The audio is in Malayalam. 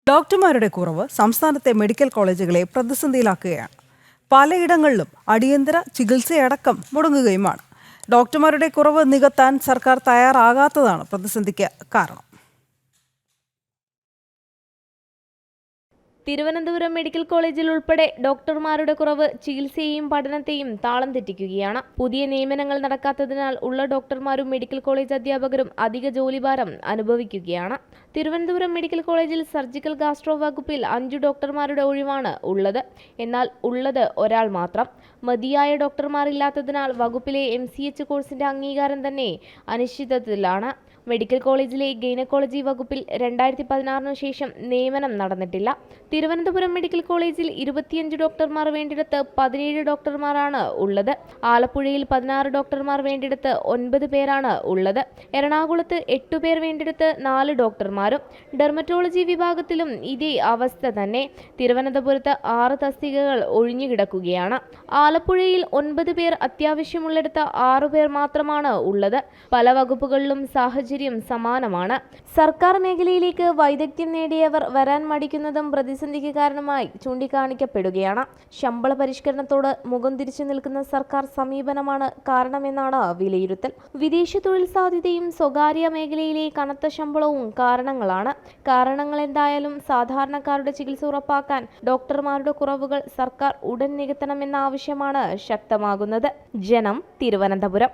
ഡോക്ടർമാരുടെ കുറവ് സംസ്ഥാനത്തെ മെഡിക്കൽ കോളേജുകളെ പ്രതിസന്ധിയിലാക്കുകയാണ്. പലയിടങ്ങളിലും അടിയന്തര ചികിത്സയടക്കം മുടങ്ങുകയുമാണ്. ഡോക്ടർമാരുടെ കുറവ് നികത്താൻ സർക്കാർ തയ്യാറാകാത്തതാണ് പ്രതിസന്ധിക്ക് കാരണം. തിരുവനന്തപുരം മെഡിക്കൽ കോളേജിൽ ഉൾപ്പെടെ ഡോക്ടർമാരുടെ കുറവ് ചികിത്സയെയും പഠനത്തെയും താളം തെറ്റിക്കുകയാണ്. പുതിയ നിയമനങ്ങൾ നടക്കാത്തതിനാൽ ഉള്ള ഡോക്ടർമാരും മെഡിക്കൽ കോളേജ് അധ്യാപകരും അധിക ജോലിഭാരം അനുഭവിക്കുകയാണ്. തിരുവനന്തപുരം മെഡിക്കൽ കോളേജിൽ സർജിക്കൽ ഗാസ്ട്രോ വകുപ്പിൽ 5 ഡോക്ടർമാരുടെ ഒഴിവാണ് ഉള്ളത്. എന്നാൽ ഉള്ളത് ഒരാൾ മാത്രം. മതിയായ ഡോക്ടർമാരില്ലാത്തതിനാൽ വകുപ്പിലെ MCH കോഴ്സിന്റെ അംഗീകാരം തന്നെ അനിശ്ചിതത്വത്തിലാണ്. മെഡിക്കൽ കോളേജിലെ ഗൈനക്കോളജി വകുപ്പിൽ 2016 ശേഷം നിയമനം നടന്നിട്ടില്ല. തിരുവനന്തപുരം മെഡിക്കൽ കോളേജിൽ 25 ഡോക്ടർമാർ വേണ്ടിടത്ത് 17 ഡോക്ടർമാരാണ് ഉള്ളത്. ആലപ്പുഴയിൽ 16 ഡോക്ടർമാർ വേണ്ടിടത്ത് 9 പേരാണ് ഉള്ളത്. എറണാകുളത്ത് 8 പേർ വേണ്ടിടത്ത് 4 ഡോക്ടർമാരും. ഡെർമറ്റോളജി വിഭാഗത്തിലും ഇതേ അവസ്ഥ തന്നെ. തിരുവനന്തപുരത്ത് 6 തസ്തികകൾ ഒഴിഞ്ഞുകിടക്കുകയാണ്. ആലപ്പുഴയിൽ 9 പേർ, അത്യാവശ്യമുള്ളിടത്ത് 6 പേർ മാത്രമാണ് ഉള്ളത്. പല വകുപ്പുകളിലും സാഹചര്യം സമാനമാണ്. സർക്കാർ മേഖലയിലേക്ക് വൈദഗ്ധ്യം നേടിയവർ വരാൻ മടിക്കുന്നതും പ്രതിസന്ധിക്ക് കാരണമായി ചൂണ്ടിക്കാണിക്കപ്പെടുകയാണ്. ശമ്പള പരിഷ്കരണത്തോട് മുഖം തിരിച്ചു നിൽക്കുന്ന സർക്കാർ സമീപനമാണ് കാരണമെന്നാണ് വിലയിരുത്തൽ. വിദേശ തൊഴിൽ സാധ്യതയും സ്വകാര്യ മേഖലയിലെ കനത്ത ശമ്പളവും കാരണങ്ങളാണ്. കാരണങ്ങൾ എന്തായാലും സാധാരണക്കാരുടെ ചികിത്സ ഉറപ്പാക്കാൻ ഡോക്ടർമാരുടെ കുറവുകൾ സർക്കാർ ഉടൻ നികത്തണമെന്ന ആവശ്യമാണ് ശക്തമാകുന്നത്. ജനം, തിരുവനന്തപുരം.